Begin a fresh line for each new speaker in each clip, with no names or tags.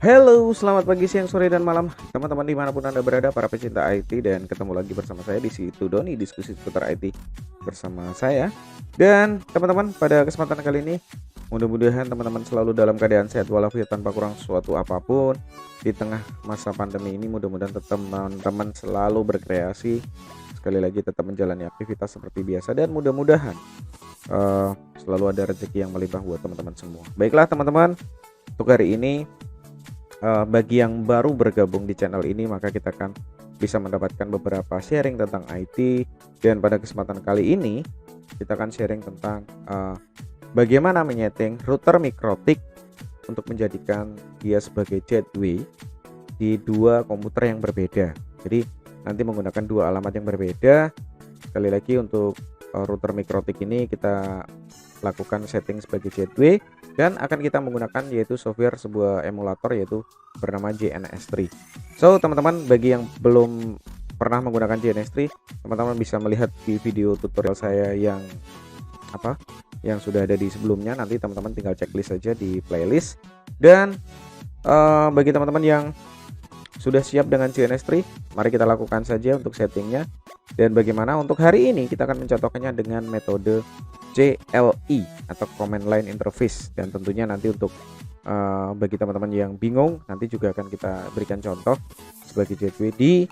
Halo, selamat pagi, siang, sore, dan malam teman-teman dimanapun Anda berada, para pecinta IT, dan ketemu lagi bersama saya di situ Doni, diskusi seputar IT bersama saya. Dan teman-teman, pada kesempatan kali ini mudah-mudahan teman-teman selalu dalam keadaan sehat walafiat tanpa kurang suatu apapun. Di tengah masa pandemi ini mudah-mudahan tetap teman-teman selalu berkreasi, sekali lagi tetap menjalani aktivitas seperti biasa, dan mudah-mudahan selalu ada rezeki yang melimpah buat teman-teman semua. Baiklah teman-teman, untuk hari ini bagi yang baru bergabung di channel ini, maka kita akan bisa mendapatkan beberapa sharing tentang IT. Dan pada kesempatan kali ini kita akan sharing tentang bagaimana menyeting router mikrotik untuk menjadikan dia sebagai gateway di dua komputer yang berbeda. Jadi nanti menggunakan dua alamat yang berbeda. Sekali lagi untuk router mikrotik ini kita lakukan setting sebagai gateway, dan akan kita menggunakan yaitu software sebuah emulator yaitu bernama JNS3. So teman-teman, bagi yang belum pernah menggunakan JNS3, teman-teman bisa melihat di video tutorial saya yang sudah ada di sebelumnya. Nanti teman-teman tinggal checklist saja di playlist. Dan bagi teman-teman yang sudah siap dengan JNS3, mari kita lakukan saja untuk settingnya. Dan bagaimana untuk hari ini kita akan mencontohkannya dengan metode CLI atau Command Line Interface. Dan tentunya nanti untuk bagi teman-teman yang bingung, nanti juga akan kita berikan contoh sebagai gateway di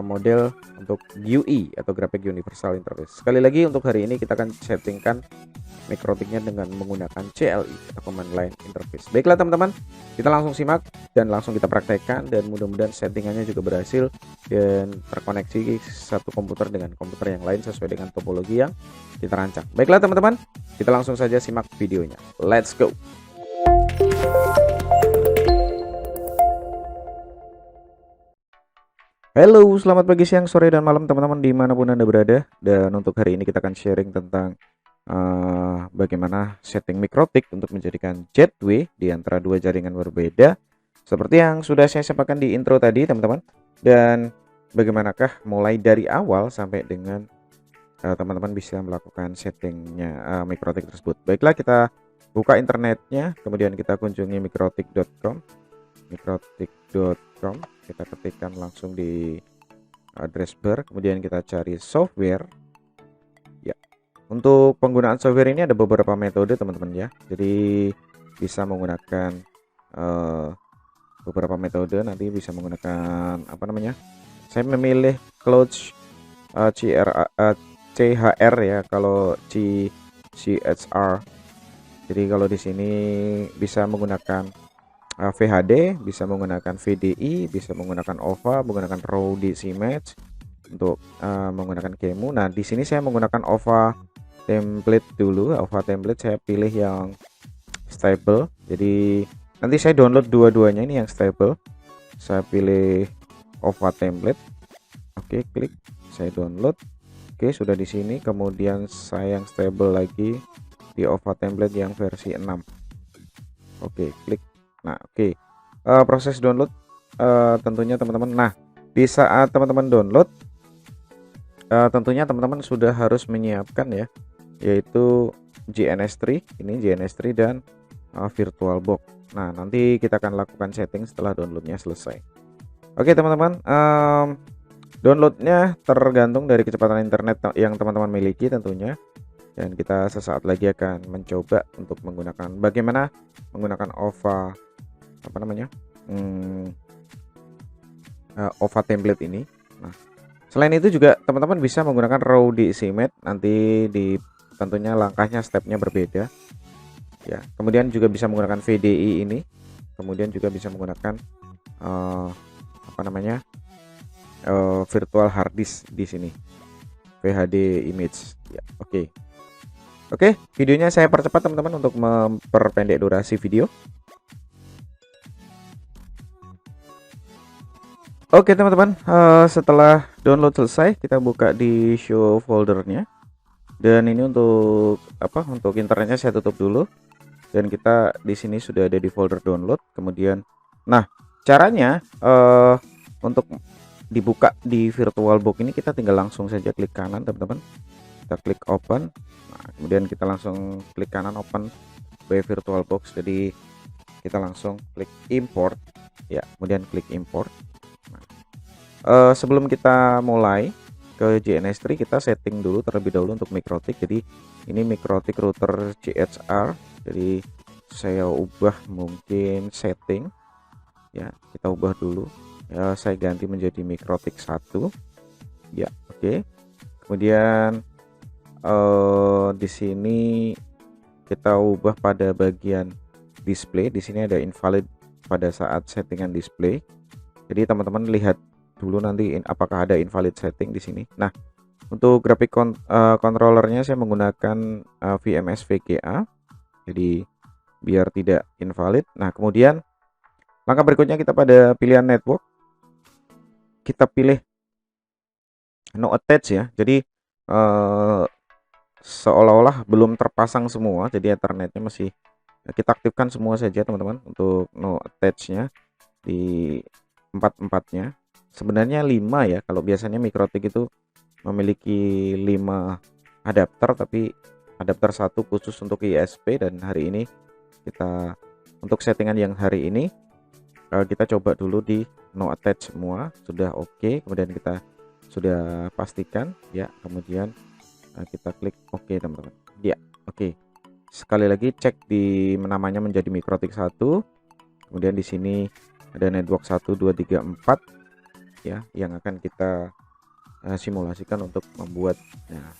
model untuk GUI atau Graphic Universal Interface. Sekali lagi untuk hari ini kita akan settingkan mikrotiknya dengan menggunakan CLI atau Command Line Interface. Baiklah teman-teman, kita langsung simak dan langsung kita praktekkan, dan mudah-mudahan settingannya juga berhasil dan terkoneksi satu komputer dengan komputer yang lain sesuai dengan topologi yang kita rancang. Baiklah teman-teman, kita langsung saja simak videonya. Let's go. Halo, selamat pagi, siang, sore, dan malam teman-teman dimanapun Anda berada. Dan untuk hari ini kita akan sharing tentang bagaimana setting mikrotik untuk menjadikan gateway di antara dua jaringan berbeda, seperti yang sudah saya sampaikan di intro tadi teman-teman. Dan bagaimanakah mulai dari awal sampai dengan teman-teman bisa melakukan settingnya mikrotik tersebut. Baiklah, kita buka internetnya, kemudian kita kunjungi mikrotik.com. Kita ketikkan langsung di address bar, kemudian kita cari software. Untuk penggunaan software ini ada beberapa metode teman-teman ya. Jadi bisa menggunakan beberapa metode, nanti bisa menggunakan saya memilih Cloud CHR ya, kalau CHR. Jadi kalau di sini bisa menggunakan VHD, bisa menggunakan VDI, bisa menggunakan OVA, menggunakan raw DC match untuk menggunakan QEMU. Nah, di sini saya menggunakan OVA template dulu. OVA template saya pilih yang stable. Jadi nanti saya download dua-duanya, ini yang stable. Saya pilih OVA template. Oke, klik. Saya download. Oke, sudah di sini. Kemudian saya yang stable lagi di OVA template yang versi 6. Oke, klik. Nah, oke. Proses download tentunya teman-teman. Nah, di saat teman-teman download tentunya teman-teman sudah harus menyiapkan ya, yaitu JNS3, ini JNS3 dan VirtualBox. Nah, nanti kita akan lakukan setting setelah downloadnya selesai. Oke teman-teman, downloadnya tergantung dari kecepatan internet yang teman-teman miliki tentunya, dan kita sesaat lagi akan mencoba untuk menggunakan bagaimana menggunakan OVA OVA template ini. Nah, selain itu juga teman-teman bisa menggunakan raw DC match, nanti di tentunya langkahnya, stepnya berbeda ya. Kemudian juga bisa menggunakan VDI ini, kemudian juga bisa menggunakan virtual hard disk di sini, VHD image ya. Oke, videonya saya percepat teman-teman untuk memperpendek durasi video. Oke teman-teman, setelah download selesai, kita buka di show foldernya. Dan ini untuk internetnya saya tutup dulu, dan kita di sini sudah ada di folder download. Kemudian nah, caranya untuk dibuka di VirtualBox ini, kita tinggal langsung saja klik kanan teman-teman, kita klik open. Nah, kemudian kita langsung klik kanan open by VirtualBox. Jadi kita langsung klik import ya, kemudian klik import. Nah, sebelum kita mulai ke JNS3 kita setting dulu terlebih dahulu untuk MikroTik. Jadi ini MikroTik router CHR, jadi saya ubah mungkin setting ya, kita ubah dulu ya, saya ganti menjadi MikroTik 1 ya. Oke, kemudian di sini kita ubah pada bagian display. Di sini ada invalid pada saat settingan display, jadi teman-teman lihat dulu nanti apakah ada invalid setting di sini. Nah, untuk grafik controllernya saya menggunakan VMS VGA, jadi biar tidak invalid. Nah, kemudian langkah berikutnya kita pada pilihan network, kita pilih no attach ya, jadi seolah-olah belum terpasang semua, jadi ethernetnya masih kita aktifkan semua saja teman-teman untuk no attach-nya di empat-empatnya. Sebenarnya 5 ya, kalau biasanya MikroTik itu memiliki 5 adapter, tapi adapter 1 khusus untuk ISP, dan hari ini kita untuk settingan yang hari ini kita coba dulu di no attach semua, sudah oke. Kemudian kita sudah pastikan ya, kemudian kita klik oke teman-teman ya. Oke, sekali lagi cek di namanya menjadi MikroTik 1, kemudian di sini ada network 1 2 3 4 ya, yang akan kita simulasikan untuk membuatnya.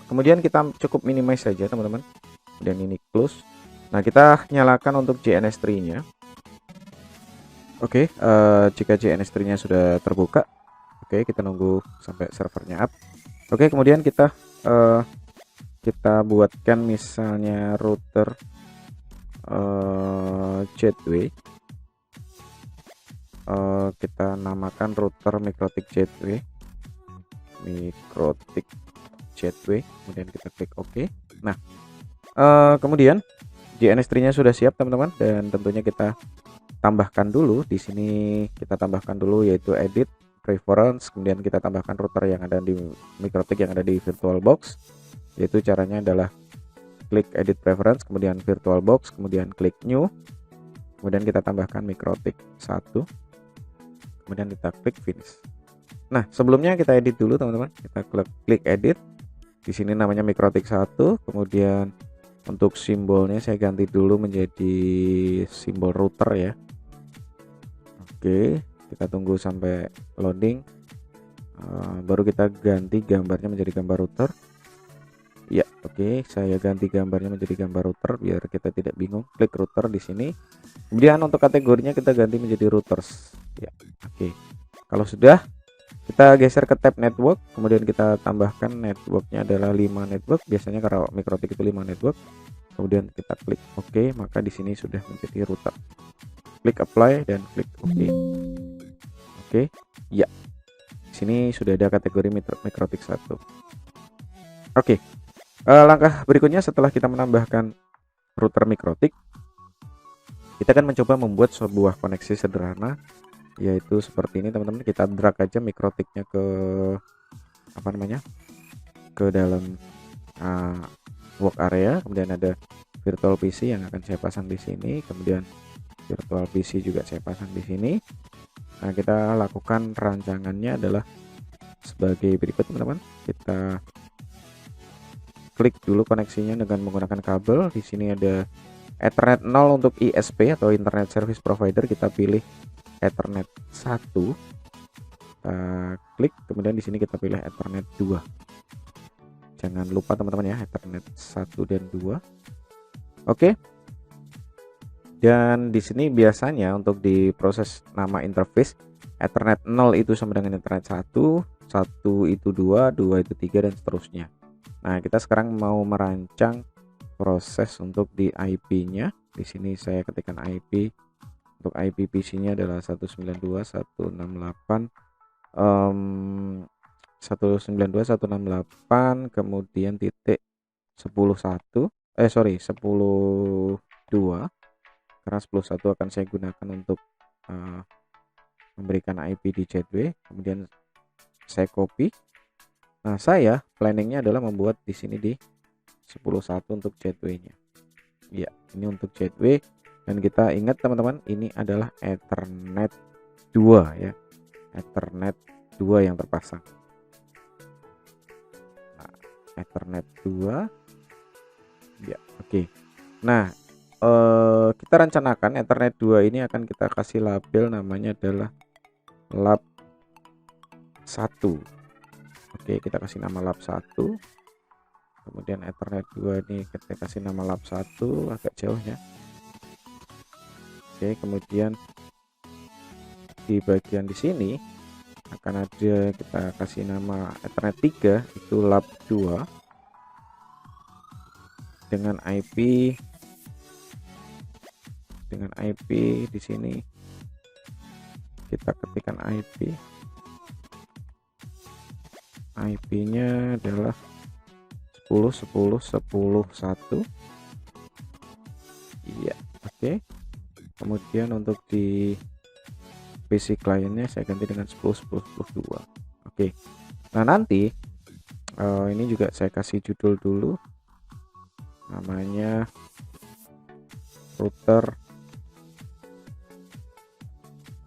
Kemudian kita cukup minimize saja teman-teman, dan ini close. Nah, kita nyalakan untuk JNS3 nya. Oke, jika JNS3 nya sudah terbuka, oke, kita nunggu sampai servernya up. Oke, kemudian kita buatkan misalnya router gateway. Kita namakan router MikroTik gateway, kemudian kita klik OK. Nah, kemudian JNS3 nya sudah siap teman-teman, dan tentunya kita tambahkan dulu di sini, kita tambahkan dulu yaitu edit preference, kemudian kita tambahkan router yang ada di MikroTik yang ada di VirtualBox, yaitu caranya adalah klik edit preference, kemudian VirtualBox, kemudian klik new, kemudian kita tambahkan MikroTik 1, kemudian kita klik finish. Nah, sebelumnya kita edit dulu teman-teman, kita klik edit. Di sini namanya MikroTik 1, kemudian untuk simbolnya saya ganti dulu menjadi simbol router ya. Oke, kita tunggu sampai loading, baru kita ganti gambarnya menjadi gambar router ya. Oke, saya ganti gambarnya menjadi gambar router biar kita tidak bingung. Klik router di sini, kemudian untuk kategorinya kita ganti menjadi routers ya. Oke, kalau sudah, kita geser ke tab network, kemudian kita tambahkan networknya adalah 5 network. Biasanya kalau MikroTik itu 5 network, kemudian kita klik OK, maka di sini sudah menjadi router. Klik apply dan klik OK. Oke, ya. Sini sudah ada kategori MikroTik 1. Oke. Langkah berikutnya setelah kita menambahkan router MikroTik, kita akan mencoba membuat sebuah koneksi sederhana, yaitu seperti ini teman-teman. Kita drag aja MikroTiknya ke ke dalam work area, kemudian ada virtual PC yang akan saya pasang di sini, kemudian virtual PC juga saya pasang di sini. Nah, kita lakukan rancangannya adalah sebagai berikut teman-teman. Kita klik dulu koneksinya dengan menggunakan kabel. Di sini ada Ethernet 0 untuk ISP atau Internet Service Provider, kita pilih Ethernet 1. Kita klik, kemudian di sini kita pilih Ethernet 2. Jangan lupa teman-teman ya, Ethernet 1 dan 2. Oke. Dan di sini biasanya untuk di proses nama interface, Ethernet 0 itu sama dengan Ethernet 1, 1 itu 2, 2 itu 3, dan seterusnya. Nah, kita sekarang mau merancang proses untuk di IP-nya. Di sini saya ketikkan IP. Untuk IP PC-nya adalah 192.168 kemudian titik 10.1 10.2, karena 10.1 akan saya gunakan untuk memberikan IP di gateway. Kemudian saya copy. Nah, saya planningnya adalah membuat di sini di 10.1 untuk gateway-nya. Ya, ini untuk gateway. Dan kita ingat teman-teman, ini adalah Ethernet 2 ya. Ethernet 2 yang terpasang. Nah, Ethernet 2. Ya, oke. Nah, kita rencanakan Ethernet 2 ini akan kita kasih label, namanya adalah lab 1. Oke, kita kasih nama lab 1. Kemudian Ethernet 2 ini kita kasih nama lab 1, agak jauh ya. Oke, kemudian di bagian di sini akan ada, kita kasih nama Ethernet 3 itu lab 2 dengan IP di sini kita ketikkan IP-nya adalah 10 10 10 1. Iya, oke. Kemudian untuk di PC kliennya saya ganti dengan 10 10 10 2. Oke. Nah, nanti ini juga saya kasih judul dulu, namanya router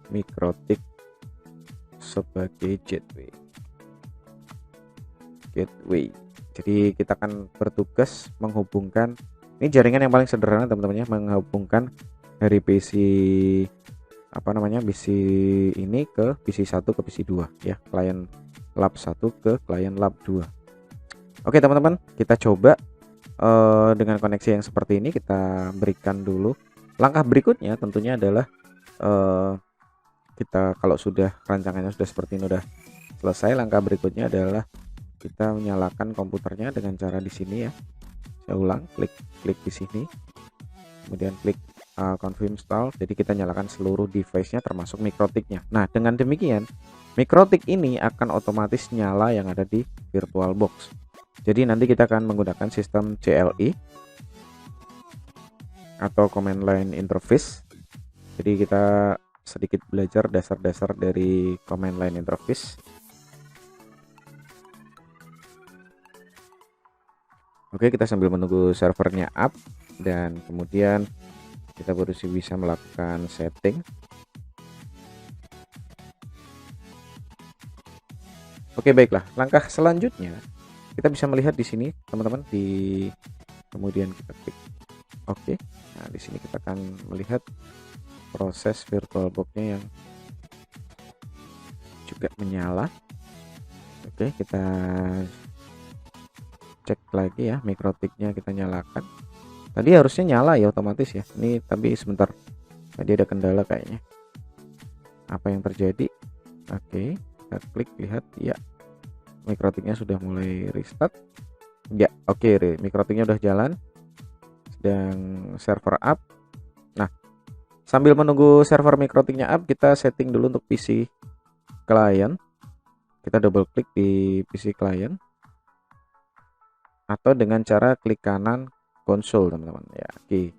MikroTik sebagai gateway. Jadi kita akan bertugas menghubungkan, ini jaringan yang paling sederhana teman-teman ya, menghubungkan dari PC PC ini ke PC 1 ke PC 2 ya, klien lab 1 ke klien lab 2. Oke teman-teman, kita coba dengan koneksi yang seperti ini. Kita berikan dulu. Langkah berikutnya tentunya adalah kita, kalau sudah rancangannya sudah seperti ini, udah selesai, langkah berikutnya adalah kita menyalakan komputernya dengan cara di sini ya. Saya ulang, klik di sini, kemudian klik confirm install. Jadi kita nyalakan seluruh device-nya termasuk MikroTik-nya. Nah, dengan demikian MikroTik ini akan otomatis nyala yang ada di VirtualBox. Jadi nanti kita akan menggunakan sistem CLI atau command line interface. Jadi kita sedikit belajar dasar-dasar dari command line interface. Oke, kita sambil menunggu servernya up dan kemudian kita baru bisa melakukan setting. Oke, baiklah. Langkah selanjutnya kita bisa melihat di sini teman-teman, kemudian kita klik oke. Nah, di sini kita akan melihat proses VirtualBox-nya yang juga menyala. Oke, kita cek lagi ya, MikroTik-nya kita nyalakan. Tadi harusnya nyala ya otomatis ya. Ini tapi sebentar, tadi ada kendala kayaknya. Apa yang terjadi? Oke, kita klik lihat ya. MikroTik-nya sudah mulai restart. Ya, oke, MikroTik-nya udah jalan. Sedang server up. Nah, sambil menunggu server MikroTik-nya up, kita setting dulu untuk PC client. Kita double klik di PC client atau dengan cara klik kanan konsol teman-teman ya. Oke,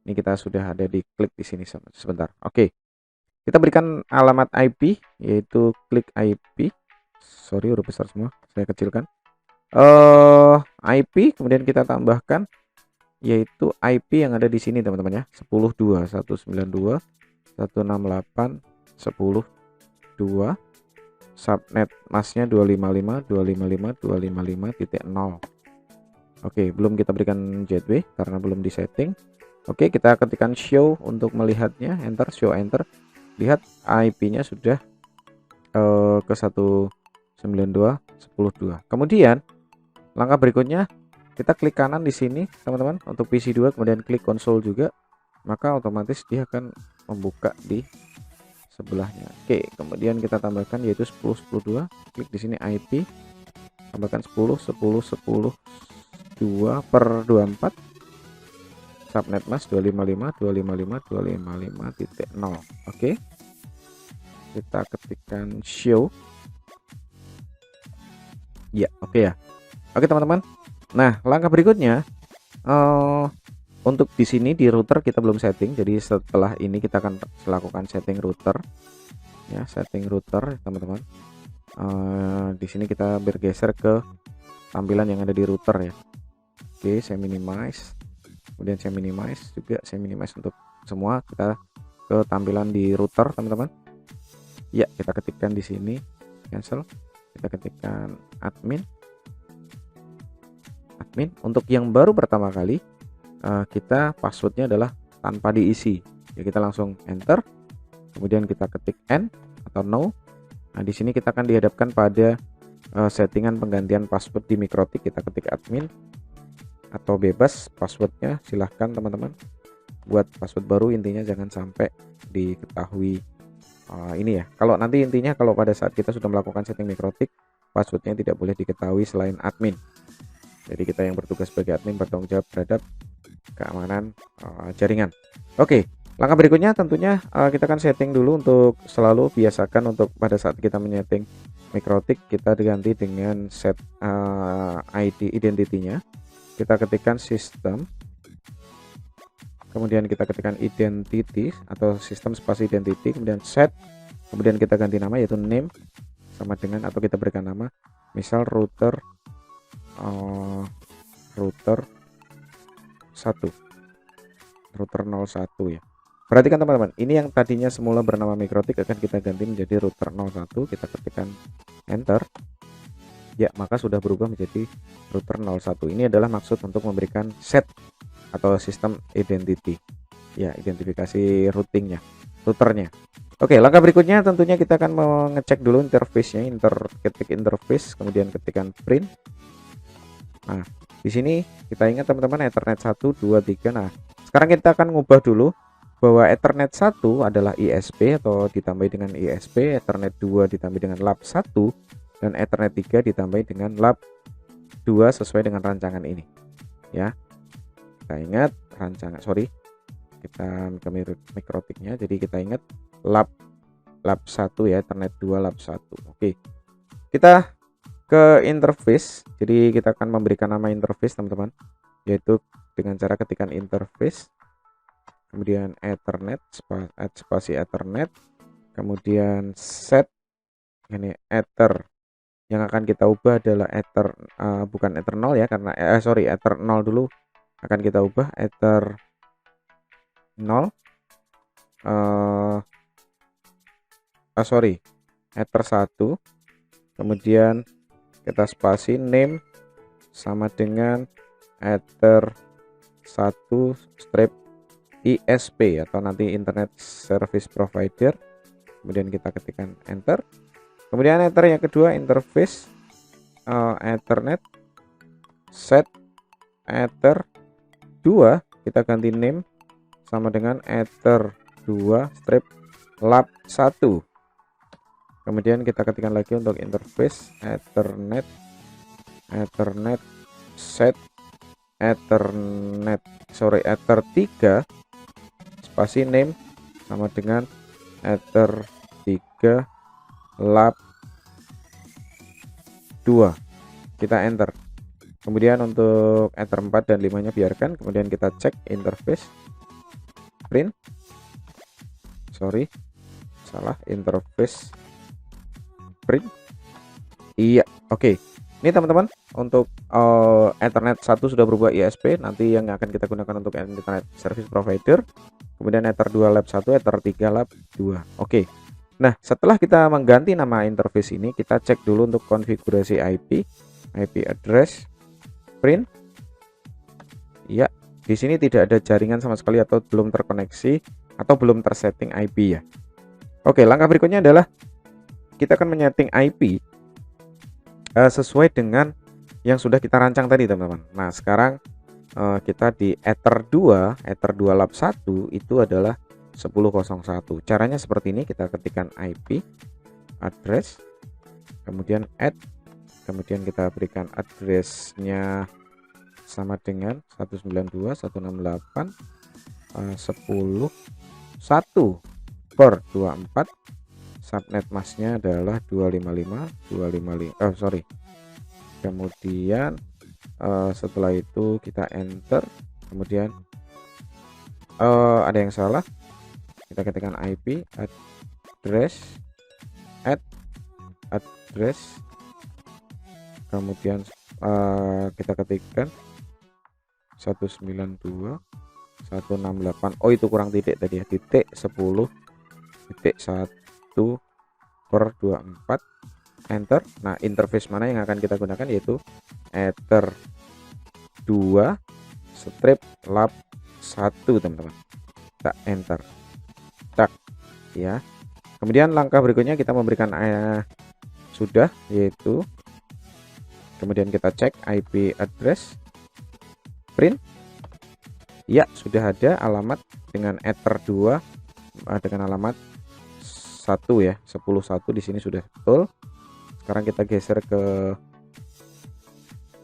ini kita sudah ada di klik di sini sebentar. Oke, kita berikan alamat IP, yaitu klik IP. Sorry, udah besar semua, saya kecilkan. IP, kemudian kita tambahkan yaitu IP yang ada di sini teman-teman ya, 10.2.192.168.10.2. subnet masnya 255.255.255.0. Oke, belum kita berikan gateway karena belum disetting. Oke, kita ketikkan show untuk melihatnya, enter, show enter. Lihat IP-nya sudah ke 192.10.2. Kemudian langkah berikutnya kita klik kanan di sini teman-teman untuk PC 2, kemudian klik konsol juga, maka otomatis dia akan membuka di sebelahnya. Oke, kemudian kita tambahkan yaitu 10.10.2, klik di sini IP, tambahkan 10.10.10.2/24, subnet mas 255.255.255.0. Oke, kita ketikkan show ya. Oke ya. Oke teman-teman, nah langkah berikutnya untuk di sini di router kita belum setting, jadi setelah ini kita akan lakukan setting router ya, setting router teman-teman. Di sini kita bergeser ke tampilan yang ada di router ya. Oke, saya minimize, kemudian saya minimize juga, saya minimize untuk semua. Kita ke tampilan di router teman-teman. Ya, kita ketikkan di sini cancel, kita ketikkan admin. Untuk yang baru pertama kali, kita passwordnya adalah tanpa diisi, ya kita langsung enter, kemudian kita ketik n atau no. Nah di sini kita akan dihadapkan pada settingan penggantian password di Mikrotik. Kita ketik admin atau bebas passwordnya, silahkan teman-teman buat password baru, intinya jangan sampai diketahui ini ya. Kalau nanti intinya kalau pada saat kita sudah melakukan setting Mikrotik, passwordnya tidak boleh diketahui selain admin. Jadi kita yang bertugas sebagai admin bertanggung jawab terhadap keamanan jaringan. Oke, langkah berikutnya tentunya kita akan setting dulu. Untuk selalu biasakan untuk pada saat kita menyeting Mikrotik, kita diganti dengan set ID identity-nya. Kita ketikkan sistem, kemudian kita ketikkan identity atau sistem spasi identity, kemudian set, kemudian kita ganti nama yaitu name sama dengan, atau kita berikan nama misal router 1, router 01 ya. Perhatikan teman-teman, ini yang tadinya semula bernama Mikrotik akan kita ganti menjadi router 01. Kita ketikkan enter, ya maka sudah berubah menjadi router 01. Ini adalah maksud untuk memberikan set atau sistem identity, ya identifikasi routingnya, routernya. Oke, langkah berikutnya tentunya kita akan mengecek dulu interface-nya. Ketik interface, kemudian ketikkan print. Nah, di sini kita ingat teman-teman Ethernet 1, 2, 3. Nah, sekarang kita akan ngubah dulu bahwa Ethernet 1 adalah ISP atau ditambah dengan ISP, Ethernet 2 ditambah dengan lab 1, dan Ethernet 3 ditambah dengan lab 2 sesuai dengan rancangan ini. Ya. Kita ingat rancangan, kita ke Mikrotiknya. Jadi kita ingat lab 1 ya, Ethernet 2 lab 1. Oke. Kita ke interface, jadi kita akan memberikan nama interface teman-teman, yaitu dengan cara ketikan interface, kemudian Ethernet spasi Ethernet, kemudian set, ini ether. Yang akan kita ubah adalah ether, bukan ether 0 ya, karena ether 0 dulu akan kita ubah ether 0, ether 1, kemudian kita spasi name sama dengan ether 1 strip ISP atau nanti internet service provider, kemudian kita ketikkan enter. Kemudian ether yang kedua interface ethernet set ether 2, kita ganti name sama dengan ether 2 strip lab 1. Kemudian kita ketikkan lagi untuk interface ethernet set ether 3 spasi name sama dengan ether 3 lab 2. Kita enter. Kemudian untuk ether 4 dan 5 nya biarkan. Kemudian kita cek interface print, interface print. Iya, oke. Ini teman-teman untuk Ethernet 1 sudah berubah ISP. Nanti yang akan kita gunakan untuk internet service provider. Kemudian Ether 2 lab 1, Ether 3 lab 2. Oke. Nah, setelah kita mengganti nama interface ini, kita cek dulu untuk konfigurasi IP address print. Iya, di sini tidak ada jaringan sama sekali atau belum terkoneksi atau belum tersetting IP ya. Oke, langkah berikutnya adalah kita akan menyeting IP sesuai dengan yang sudah kita rancang tadi teman-teman. Nah sekarang kita di ether 2 lab 1 itu adalah 10.01. Caranya seperti ini, kita ketikkan IP address, kemudian add, kemudian kita berikan addressnya sama dengan 192.168.10.1/24. Subnet masknya adalah 255. Kemudian setelah itu kita enter. Kemudian ada yang salah, kita ketikkan IP address address, kemudian kita ketikkan 168. Oh, itu kurang titik tadi ya, titik 10.1/24, enter. Nah, interface mana yang akan kita gunakan, yaitu ether 2 strip lab 1, teman-teman. Kita enter, tak ya. Kemudian langkah berikutnya kita memberikan sudah, yaitu kemudian kita cek IP address, print. Ya, sudah ada alamat dengan ether 2 dengan alamat 1 ya, 10.1 di sini sudah betul. Sekarang kita geser ke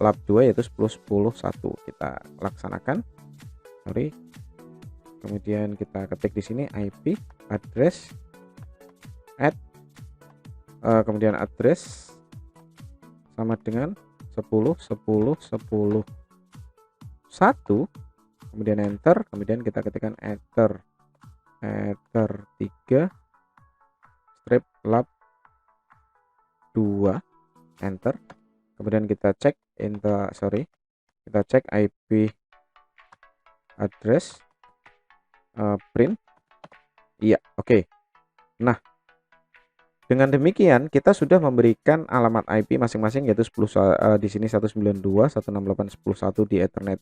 lab 2 yaitu 10.10.1. Kita laksanakan. Sorry. Kemudian kita ketik di sini IP address kemudian address sama dengan 10.10.10.1, kemudian enter. Kemudian kita ketikkan ether 3 strip lab 2, enter. Kemudian kita cek kita cek IP address, print. Iya, oke. Nah, dengan demikian kita sudah memberikan alamat IP masing-masing, yaitu di sini 192.168.10.1 di Ethernet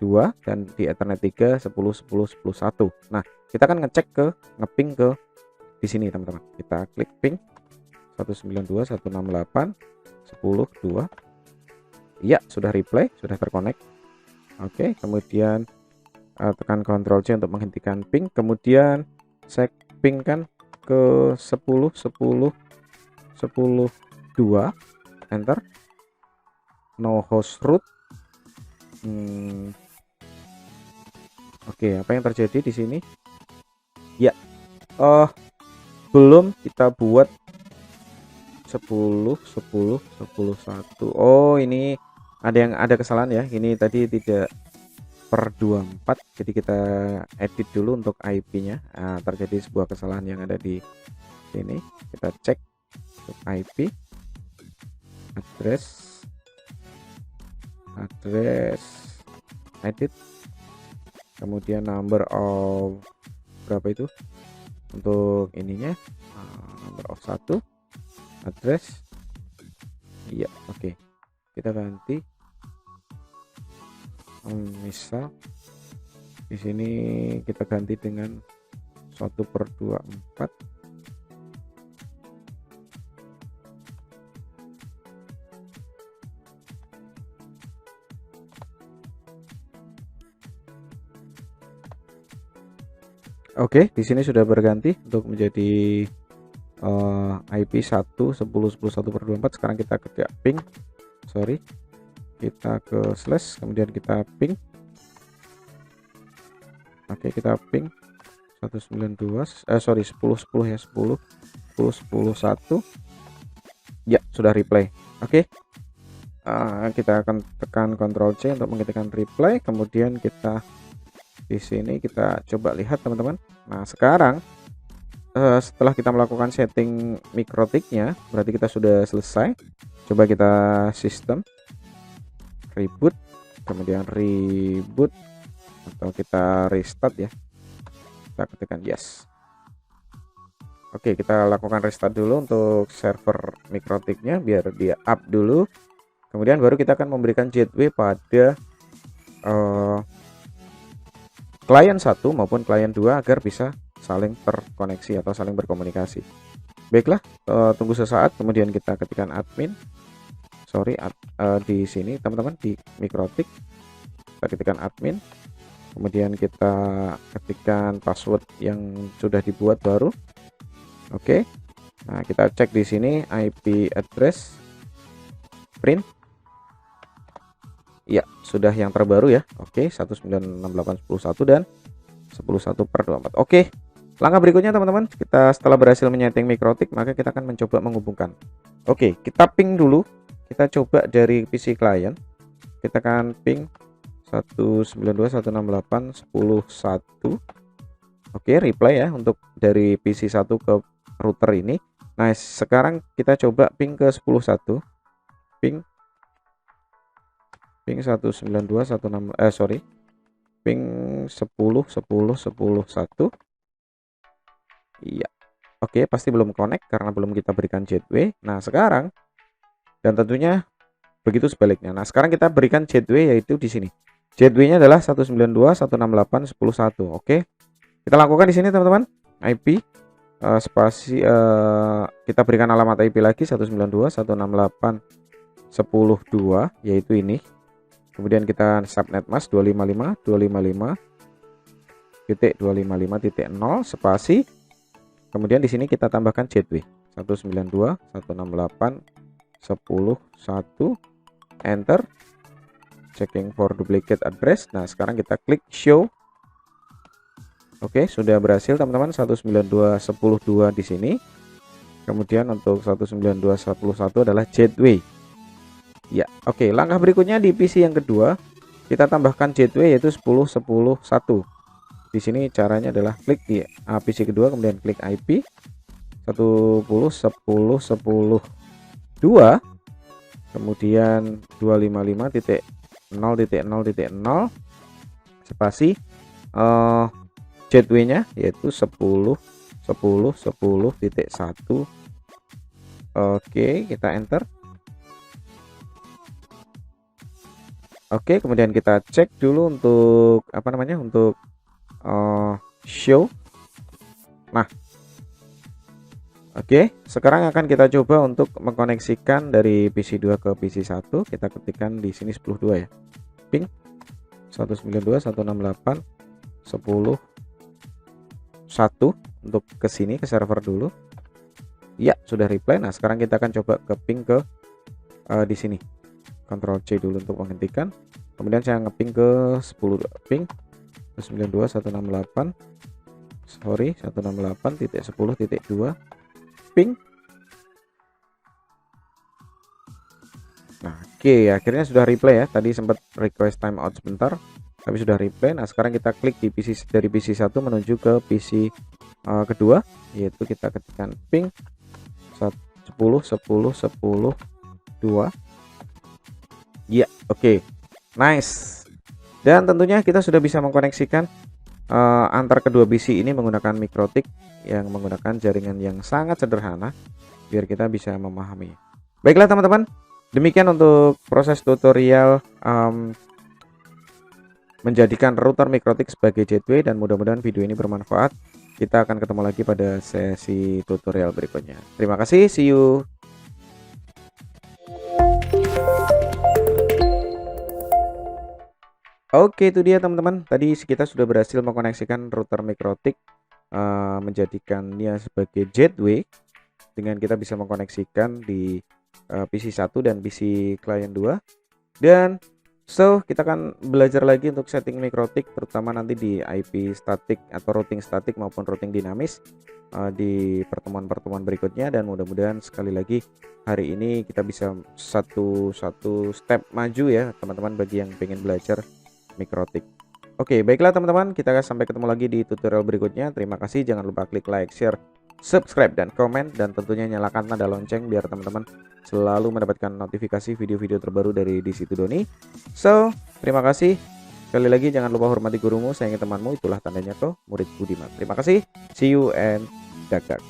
2 dan di Ethernet 3 10.10.10.1. Nah, kita akan ngecek ngeping ke di sini, teman-teman. Kita klik ping 192.168.10.2. Iya, sudah reply, sudah terkonek. Oke, kemudian tekan Ctrl C untuk menghentikan ping. Kemudian saya pingkan ke 10.10.10.2, enter. No host root. Oke, apa yang terjadi di sini? Ya, belum kita buat 10.10.10.1. Oh, ini ada kesalahan ya. Ini tadi tidak per 24, jadi kita edit dulu untuk IP-nya. Nah, terjadi sebuah kesalahan yang ada di sini. Kita cek untuk IP address edit, kemudian number of berapa itu untuk ininya, number of 1, address. Iya, oke. Kita ganti. Misal di sini kita ganti dengan 1/24. Oke, di sini sudah berganti untuk menjadi IP 1.10.10.1/24. Sekarang kita ketik ping, kita ke slash, kemudian kita ping. Oke, kita ping 10.10 ya, 10.10.1. Ya, sudah reply. Oke. Kita akan tekan Ctrl C untuk mengetikkan reply. Kemudian kita di sini kita coba lihat, teman-teman. Nah, sekarang setelah kita melakukan setting mikrotiknya, berarti kita sudah selesai. Coba kita sistem reboot, kemudian reboot, atau kita restart ya. Kita ketikkan yes. Oke, kita lakukan restart dulu untuk server mikrotiknya biar dia up dulu. Kemudian baru kita akan memberikan gateway pada klien 1 maupun klien 2 agar bisa saling terkoneksi atau saling berkomunikasi. Baiklah, tunggu sesaat. Kemudian kita ketikkan admin. Di sini, teman-teman, di mikrotik kita ketikkan admin. Kemudian kita ketikkan password yang sudah dibuat baru. Oke. Nah, kita cek di sini IP address, print. Ya, sudah yang terbaru ya. Oke, 192.168.10.1 dan 10.1/24. Oke. Langkah berikutnya, teman-teman, kita setelah berhasil menyeting mikrotik, maka kita akan mencoba menghubungkan. Oke, kita ping dulu. Kita coba dari PC klien. Kita akan ping 192.168.10.1. Oke, reply ya untuk dari PC 1 ke router ini. Nah, sekarang kita coba ping ke 10.1. Ping 192.168. ping 10 10 10 1. Iya. Oke, pasti belum connect karena belum kita berikan gateway. Nah, sekarang dan tentunya begitu sebaliknya. Nah, sekarang kita berikan gateway yaitu di sini. Gateway-nya adalah 192.168.10.1. Oke. Kita lakukan di sini teman-teman. IP spasi kita berikan alamat IP lagi 192.168.10.2 yaitu ini. Kemudian kita subnet mask 255.255.255.0 spasi. Kemudian di sini kita tambahkan gateway 192.168.10.1 enter. Checking for duplicate address. Nah, sekarang kita klik show. Oke, sudah berhasil teman-teman 192.10.2 di sini. Kemudian untuk 192.10.1 adalah gateway. Ya, oke. Langkah berikutnya di PC yang kedua, kita tambahkan gateway yaitu 10.10.1. Di sini caranya adalah klik di PC kedua, kemudian klik IP 10.10.10.2, kemudian 255.0.0.0 spasi gateway-nya yaitu 10.10.10.1. Oke, kita enter. Oke, kemudian kita cek dulu untuk apa namanya, untuk show. Nah, oke, sekarang akan kita coba untuk mengkoneksikan dari PC 2 ke PC 1. Kita ketikkan di sini 10.2 ya. Ping 192.168.10.1 untuk ke sini, ke server dulu. Ya, sudah reply. Nah, sekarang kita akan coba ke ping ke di sini. Ctrl C dulu untuk menghentikan. Kemudian saya ngeping ke 10 ping 192.168 168.10.2 ping. Nah, oke, akhirnya sudah reply ya. Tadi sempat request timeout sebentar, tapi sudah reply. Nah, sekarang kita klik di PC dari PC 1 menuju ke PC kedua, yaitu kita ketikkan ping 10.10.10.2. Ya, oke. Nice. Dan tentunya kita sudah bisa mengkoneksikan antar kedua PC ini menggunakan Mikrotik yang menggunakan jaringan yang sangat sederhana biar kita bisa memahami. Baiklah teman-teman, demikian untuk proses tutorial menjadikan router Mikrotik sebagai gateway, dan mudah-mudahan video ini bermanfaat. Kita akan ketemu lagi pada sesi tutorial berikutnya. Terima kasih, see you. Oke, itu dia teman-teman. Tadi kita sudah berhasil mengkoneksikan router Mikrotik, menjadikannya sebagai gateway dengan kita bisa mengkoneksikan di PC 1 dan PC client 2. Dan kita akan belajar lagi untuk setting Mikrotik, terutama nanti di IP statik atau routing statik maupun routing dinamis di pertemuan-pertemuan berikutnya. Dan mudah-mudahan sekali lagi hari ini kita bisa satu step maju ya teman-teman bagi yang pengen belajar Mikrotik. Oke, baiklah teman-teman, kita akan sampai ketemu lagi di tutorial berikutnya. Terima kasih, jangan lupa klik like, share, subscribe, dan komen, dan tentunya nyalakan tanda lonceng biar teman-teman selalu mendapatkan notifikasi video-video terbaru dari Disitu Doni. Terima kasih. Sekali lagi jangan lupa hormati gurumu, sayangi temanmu, itulah tandanya kau murid budiman. Terima kasih. See you and dak dak.